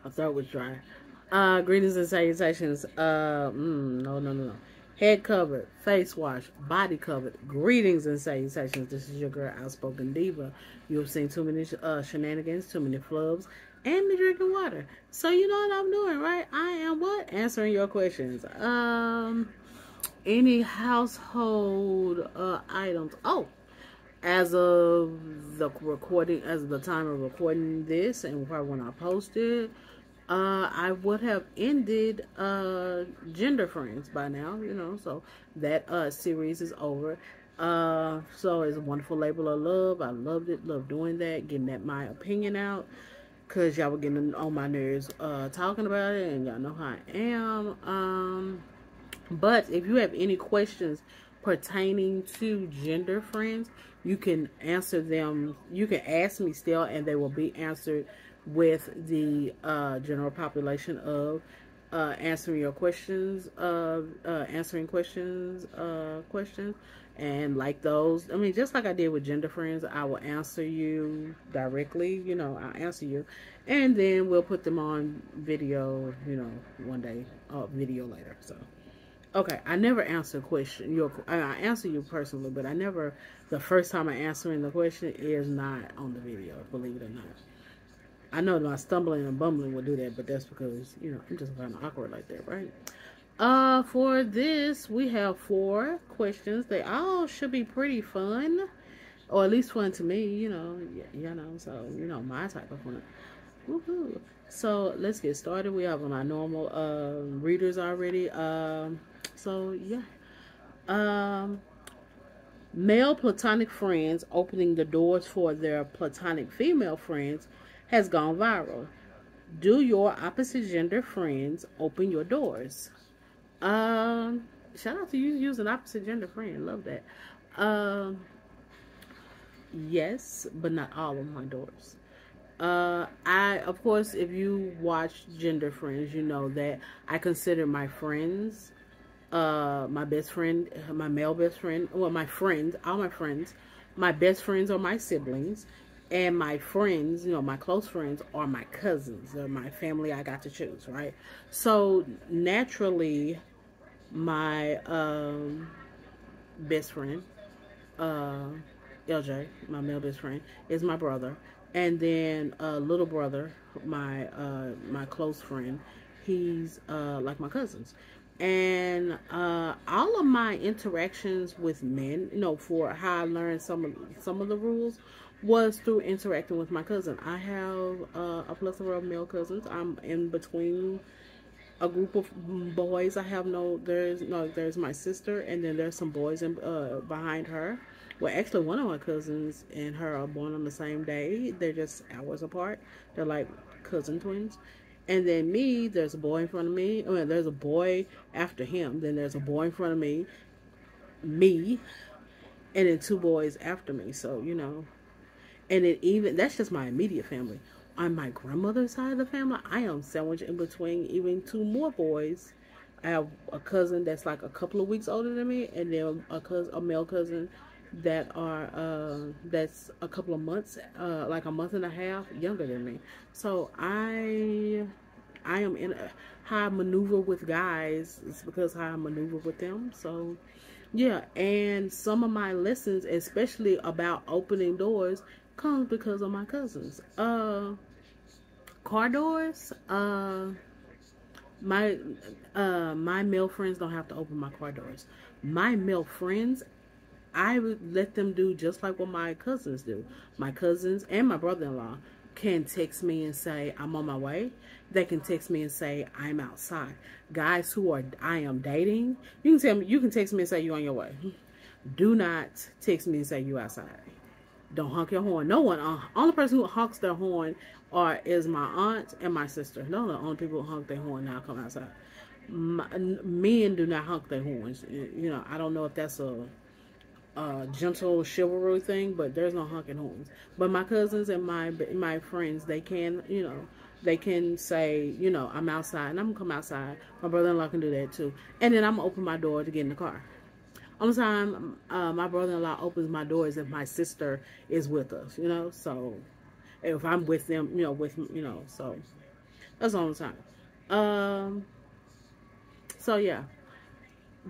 My throat was dry. Greetings and salutations. No. Head covered, face wash, body covered. Greetings and salutations. This is your girl, Outspoken Diva. You have seen too many shenanigans, too many flubs, and me drinking water. So you know what I'm doing, right? I am what? Answering your questions. Any household items. Oh, as of the time of recording this, and probably when I post it, I would have ended Gender Friends by now, so that series is over. So it's a wonderful label of love. I loved it, loved doing that, getting that my opinion out, because y'all were getting on my nerves talking about it, and y'all know how I am. But if you have any questions pertaining to Gender Friends, you can answer them. You can ask me still, and they will be answered with the general population of answering your questions, questions, and like those. I mean, just like I did with Gender Friends, I will answer you directly. I'll answer you, and then we'll put them on video. One day, video later. So. Okay, I never answer I answer you personally, but I never. The first time I answering the question is not on the video. Believe it or not. I know my stumbling and bumbling will do that, but that's because I'm just kind of awkward like that, right? For this, we have 4 questions. They all should be pretty fun, or at least fun to me. So my type of fun. Woohoo! So let's get started. We have my normal readers already. So yeah. Male platonic friends opening the doors for their platonic female friends has gone viral. Do your opposite gender friends open your doors? Shout out to you using opposite gender friend. Love that. Yes, but not all of my doors. Of course, if you watch Gender Friends, you know that I consider my friends, my best friend, my male best friend, well, my friends, all my friends, my best friends are my siblings, and my friends, my close friends are my cousins. They're my family I got to choose, right? So, naturally, my best friend, LJ, my male best friend, is my brother. And then little brother, my close friend, he's like my cousins. And all of my interactions with men, for how I learned some of the rules, was through interacting with my cousin. I have a plethora of male cousins. I'm in between a group of boys. There's my sister, and then there's some boys behind her. Well, actually, one of my cousins and her are born on the same day. They're just hours apart. They're like cousin twins. And then me, there's a boy in front of me. There's a boy after him. Then there's a boy in front of me, and then 2 boys after me. So, and that's just my immediate family. On my grandmother's side of the family, I am sandwiched in between even 2 more boys. I have a cousin that's like a couple of weeks older than me, and then a male cousin that's a couple of months, like a month and a half younger than me. So I am in how I maneuver with guys. It's because how I maneuver with them. So yeah, and some of my lessons, especially about opening doors, comes because of my cousins. Car doors. My male friends don't have to open my car doors. My male friends, I would let them do just like what my cousins do. My cousins and my brother-in-law can text me and say, I'm on my way. They can text me and say, I'm outside. Guys who I am dating, you can text me and say you're on your way. Do not text me and say you outside. Don't honk your horn. No one, only person who honks their horn is my aunt and my sister. Those are the only people who honk their horn now come outside. Men do not honk their horns. I don't know if that's a gentle chivalry thing, but there's no honking horns. But my cousins and my friends, they can, they can say, I'm outside, and I'm gonna come outside. My brother-in-law can do that too, and then I'm gonna open my door to get in the car. Only time my brother-in-law opens my door is if my sister is with us, so if I'm with them, so That's the only time. So yeah,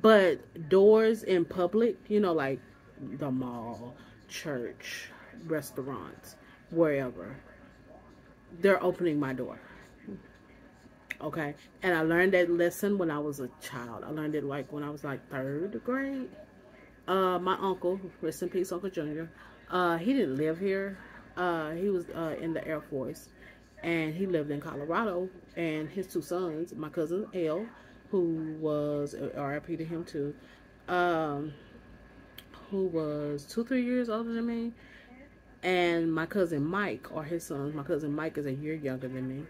but doors in public, you know, like the mall, church, restaurants, wherever, they're opening my door. Okay, and I learned that lesson when I was a child. I learned it like when I was like third grade. My uncle, rest in peace, Uncle Junior. He didn't live here. He was in the Air Force, and he lived in Colorado. And his two sons, my cousin L, who was RIP to him too, um, who was 2, 3 years older than me, and my cousin Mike are his sons. My cousin Mike is a year younger than me.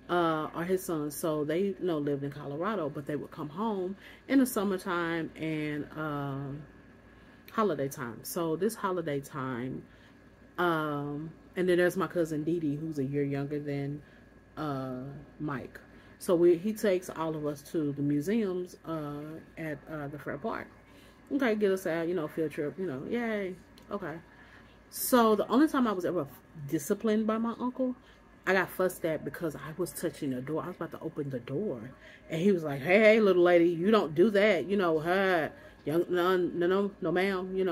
Are his sons, so they lived in Colorado, but they would come home in the summertime and holiday time. So this holiday time, and then there's my cousin Dee Dee, who's a year younger than Mike. So he takes all of us to the museums at the Fair Park. Okay, get us out, field trip, yay. Okay. So the only time I was ever disciplined by my uncle, I got fussed at because I was touching the door. I was about to open the door, and he was like, "Hey, little lady, you don't do that. No, ma'am. You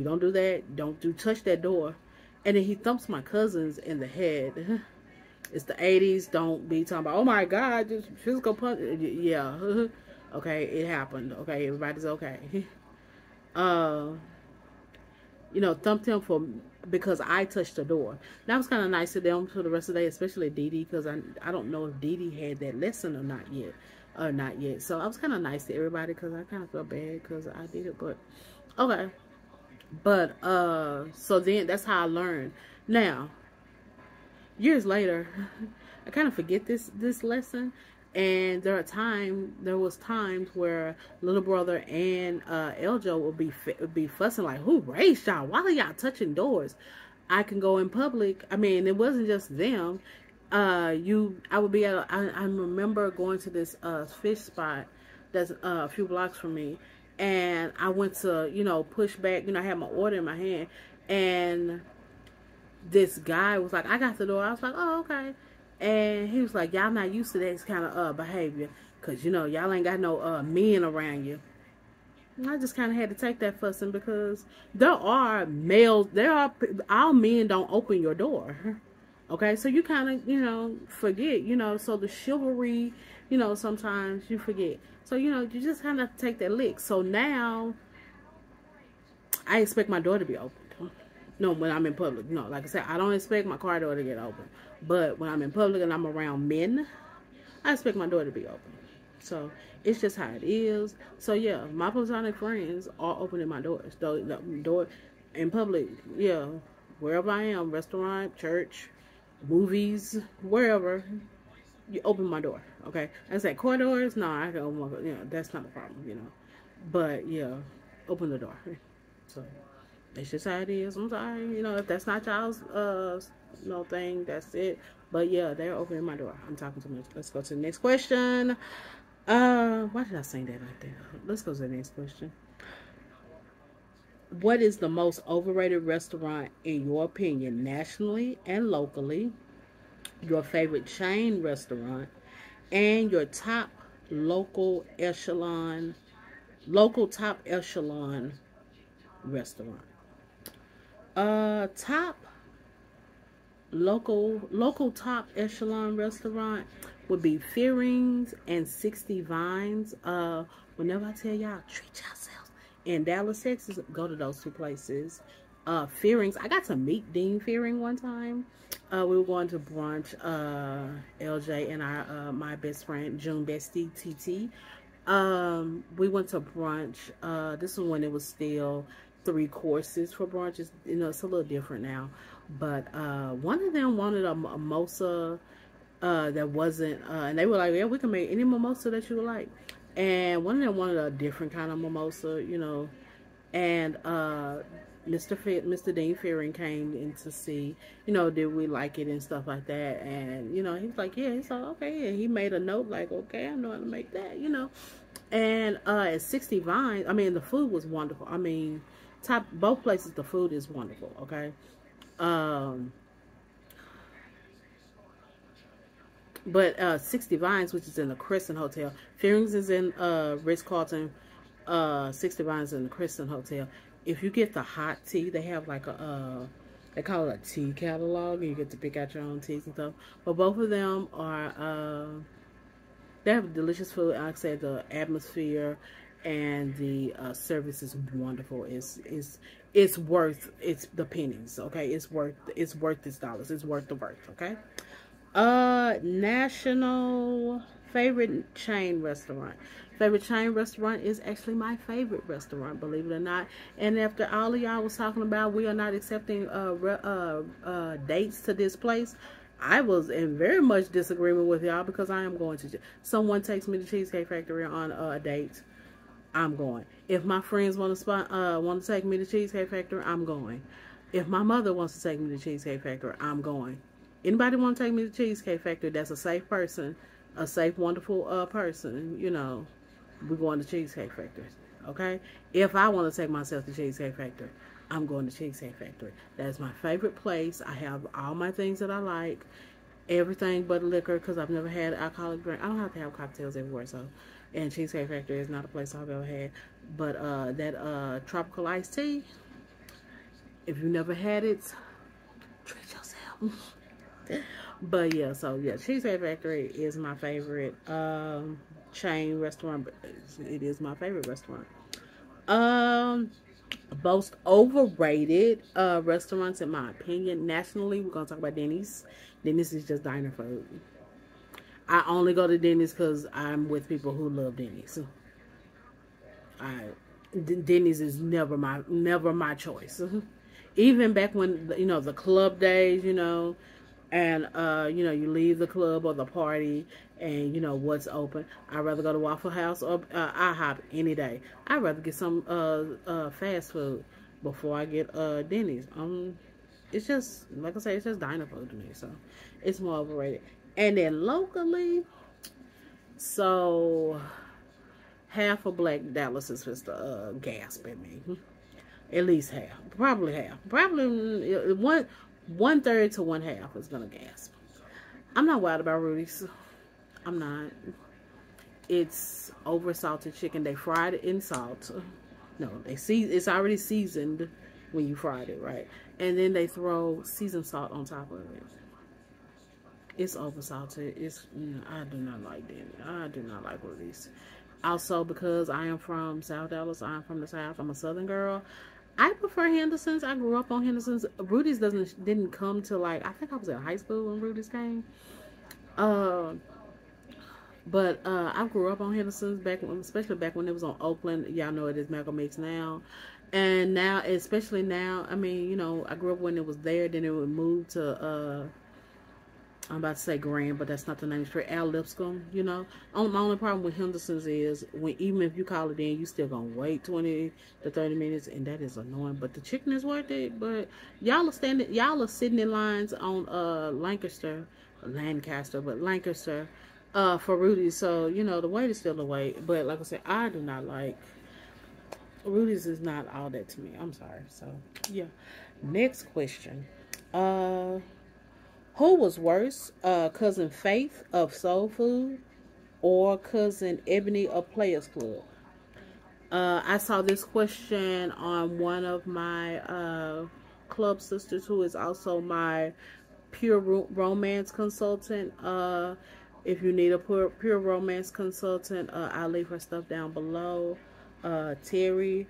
don't do that. Don't touch that door." And then he thumps my cousins in the head. It's the 80s. Don't be talking about, "Oh my God, just physical punch." Yeah, okay, it happened. Okay, everybody's okay. Thumped him because I touched the door. That was kind of nice to them for the rest of the day, especially Dee Dee, because I don't know if Dee Dee had that lesson or not yet. So I was kind of nice to everybody because I kind of felt bad because I did it, but okay. But so then that's how I learned. Now, years later, I kind of forget this lesson. And there was times where little brother and Eljo would be fussing like, "Who raised y'all? Why are y'all touching doors?" I can go in public. I mean, it wasn't just them. I would be at. I remember going to this fish spot that's a few blocks from me, and I went to push back. I had my order in my hand, and this guy was like, "I got the door." I was like, "Oh, okay." And he was like, "Y'all not used to that kind of behavior, because y'all ain't got no men around you." And I just kind of had to take that fussing because there are all men don't open your door. Okay, so you kind of forget, so the chivalry, sometimes you forget. So you just kind of take that lick. So now I expect my door to be open. No, when I'm in public. Like I said, I don't expect my car door to get open. But when I'm in public and I'm around men, I expect my door to be open. So it's just how it is. So yeah, my platonic friends are opening my doors. The door in public, yeah, wherever I am, restaurant, church, movies, wherever, you open my door. Okay, I said corridors. No, I can open my door. That's not a problem. But yeah, open the door. So. It's just how it is. I'm sorry, if that's not y'all's thing, that's it. But yeah, they're opening my door. I'm talking too much. Let's go to the next question. Why did I say that right there? Let's go to the next question. What is the most overrated restaurant in your opinion, nationally and locally? Your favorite chain restaurant and your top local top echelon restaurant. Top local top echelon restaurant would be Fearings and 60 Vines. Whenever I tell y'all, treat yourselves in Dallas, Texas, go to those two places. Fearings, I got to meet Dean Fearing one time. We were going to brunch, LJ and my best friend, June Bestie, TT. We went to brunch. This was when it was still 3 courses for brunches. It's a little different now. But one of them wanted a mimosa that wasn't, and they were like, "Yeah, we can make any mimosa that you would like." And one of them wanted a different kind of mimosa, and Mr. Dean Fearing came in to see, did we like it and stuff like that. And, he was like, yeah, he's like, okay. And he made a note like, okay, I know how to make that, And at 60 Vines, I mean, the food was wonderful. I mean, both places, the food is wonderful, okay? But 60 Vines, which is in the Crescent Hotel. Fearings is in Ritz-Carlton. 60 Vines in the Crescent Hotel. If you get the hot tea, they have like a they call it a tea catalog, and you get to pick out your own teas and stuff. But both of them are they have delicious food. Like I said, the atmosphere and the service is wonderful. It's worth the pennies. Okay, it's worth its dollars. It's worth the worth. Okay. National favorite chain restaurant. Favorite chain restaurant is actually my favorite restaurant, believe it or not. And after all of y'all was talking about we are not accepting dates to this place, I was in very much disagreement with y'all because I am going to. Someone takes me to Cheesecake Factory on a date, I'm going. If my friends want to take me to Cheesecake Factory, I'm going. If my mother wants to take me to Cheesecake Factory, I'm going. Anybody want to take me to Cheesecake Factory that's a safe person, a safe, wonderful person, you know, we're going to Cheesecake Factory, okay? If I want to take myself to Cheesecake Factory, I'm going to Cheesecake Factory. That's my favorite place. I have all my things that I like, everything but liquor, because I've never had alcoholic drink. I don't have to have cocktails everywhere, so, and Cheesecake Factory is not a place I've ever had. But that tropical iced tea, if you never had it, treat yourself. But yeah, so yeah, Cheesecake Factory is my favorite chain restaurant. But it is my favorite restaurant. Most overrated restaurants, in my opinion, nationally, we're gonna talk about Denny's. Denny's is just diner food. I only go to Denny's because I'm with people who love Denny's. Denny's is never my choice. Even back when, you know, the club days, you know. And, you know, you leave the club or the party and, you know, what's open. I'd rather go to Waffle House or IHOP any day. I'd rather get some fast food before I get Denny's. It's just, like I say, it's just diner food to me. So, it's more overrated. And then locally, so, half of Black Dallas is just gasp at me. At least half. Probably half. Probably one third to one half is gonna gasp. I'm not wild about Rudy's. I'm not. It's over salted chicken. They fried it in salt. No, it's already seasoned when you fried it, right? And then they throw seasoned salt on top of it. It's over salted. It's, you know, I do not like that. I do not like Rudy's. Also, because I am from South Dallas, I'm from the South. I'm a Southern girl. I prefer Henderson's. I grew up on Henderson's. Rudy's didn't come to, like, I think I was in high school when Rudy's came. But I grew up on Henderson's especially back when it was on Oakland. Y'all know it is Malcolm X now. And now, especially now, I mean, you know, I grew up when it was there. Then it would move to, I'm about to say Grand, but that's not the name. It's straight Al Lipscomb, you know. My only problem with Henderson's is even if you call it in, you still gonna wait 20 to 30 minutes, and that is annoying. But the chicken is worth it. But y'all are sitting in lines on Lancaster, for Rudy's. So, you know, the wait is still the wait. But like I said, I do not like Rudy's. Is not all that to me. I'm sorry. So yeah. Next question. Who was worse, Cousin Faith of Soul Food or Cousin Ebony of Players Club? I saw this question on one of my club sisters, who is also my pure romance consultant. If you need a pure romance consultant, I'll leave her stuff down below. Terry,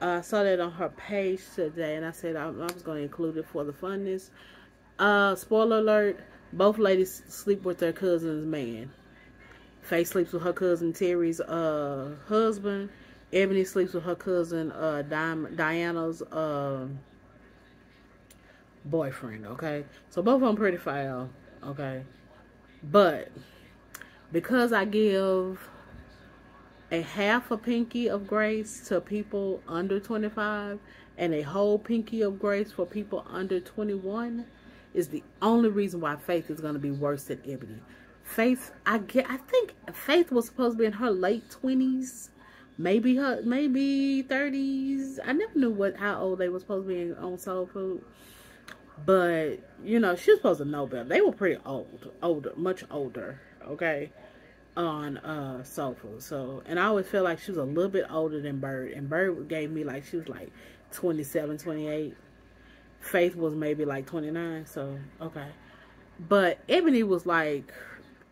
I saw that on her page today, and I said I was going to include it for the funness. Spoiler alert, both ladies sleep with their cousin's man. Faye sleeps with her cousin Terry's husband. Ebony sleeps with her cousin Diana's boyfriend, okay? So both of them pretty foul, okay? But because I give a half a pinky of grace to people under 25 and a whole pinky of grace for people under 21, is the only reason why Faith is going to be worse than Ebony. Faith, I think Faith was supposed to be in her late 20s, maybe 30s. I never knew how old they were supposed to be on Soul Food. But, you know, she was supposed to know better. They were pretty older, much older, okay, on Sofa. So, and I always felt like she was a little bit older than Bird. And Bird gave me like, she was like 27, 28. Faith was maybe like 29. So, okay. But Ebony was like,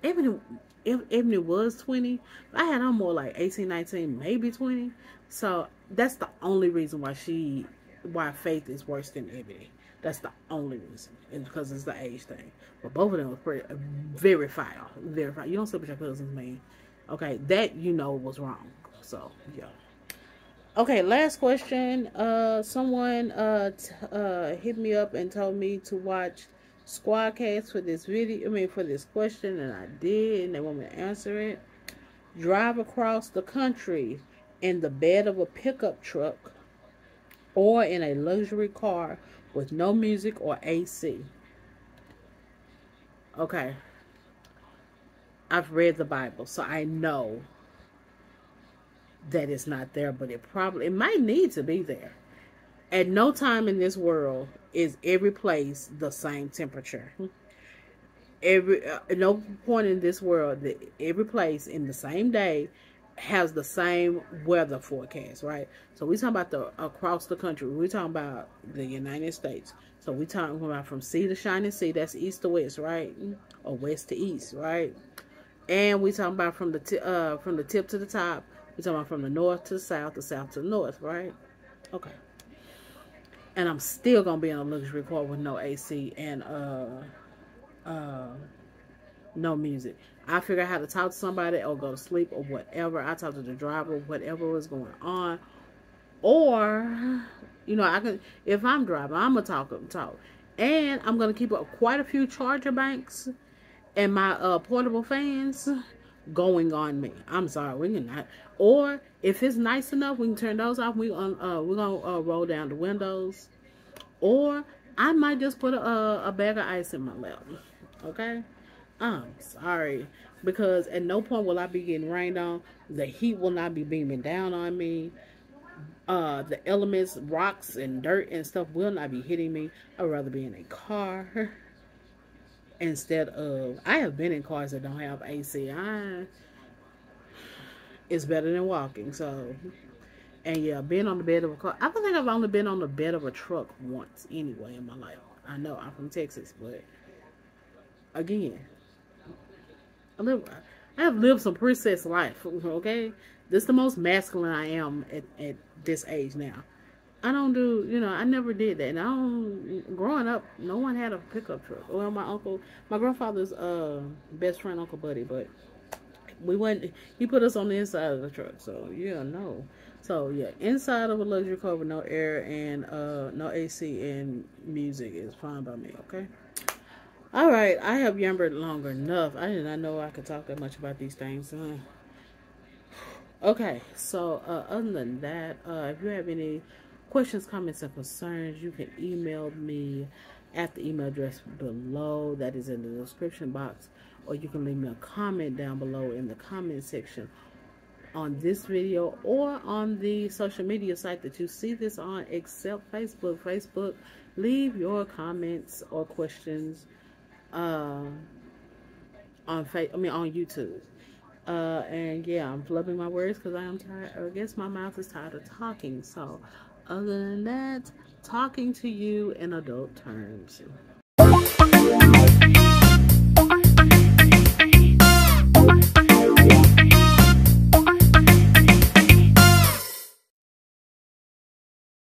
Ebony, Ebony was 20. I had her more like 18, 19, maybe 20. So that's the only reason why Faith is worse than Ebony. That's the only reason. It's because it's the age thing. But both of them were pretty, very foul. Very foul. You don't sleep with your cousins, man. Okay, that you know was wrong. So, yeah. Okay, last question. Someone hit me up and told me to watch Squadcast for this video. I mean, for this question, and I did. And they want me to answer it. Drive across the country in the bed of a pickup truck or in a luxury car with no music or AC. Okay. I've read the Bible, so I know that it's not there, but it might need to be there. At no time in this world is every place the same temperature. At no point in this world that every place in the same day has the same weather forecast, right? So we talking about across the country. We talking about the United States. So we talking about from sea to shining sea. That's east to west, right? Or west to east, right? And we talking about from the tip to the top. We talking about from the north to the south to the north, right? Okay. And I'm still gonna be in a luxury car with no AC and no music. I figure out how to talk to somebody or go to sleep or whatever. I talk to the driver, whatever was going on. Or, you know, I can, if I'm driving, I'm gonna talk. And I'm gonna keep up quite a few charger banks and my portable fans going on me. I'm sorry, we cannot. Or if it's nice enough, we can turn those off. We're gonna roll down the windows. Or I might just put a bag of ice in my lap. Okay? I'm sorry. Because at no point will I be getting rained on. The heat will not be beaming down on me. The elements, rocks and dirt and stuff will not be hitting me. I'd rather be in a car instead of, I have been in cars that don't have AC. It's better than walking. So, and yeah, being on the bed of a car. I don't think I've only been on the bed of a truck once anyway in my life. I know I'm from Texas, but again, I have lived some princess life. Okay, this is the most masculine I am at this age now. I don't do, you know, I never did that. And growing up, no one had a pickup truck. Well, my grandfather's best friend, Uncle Buddy, but he put us on the inside of the truck. So, yeah, no. So, yeah, inside of a luxury car with no air and no AC and music is fine by me, okay? All right, I have yammered longer enough. I did not know I could talk that much about these things. Okay, so other than that, if you have any questions, comments, and concerns, you can email me at the email address below. That is in the description box. Or you can leave me a comment down below in the comment section on this video or on the social media site that you see this on, except Facebook. Leave your comments or questions on YouTube. And yeah, I'm flubbing my words because I am tired. I guess my mouth is tired of talking. So other than that, talking to you in adult terms.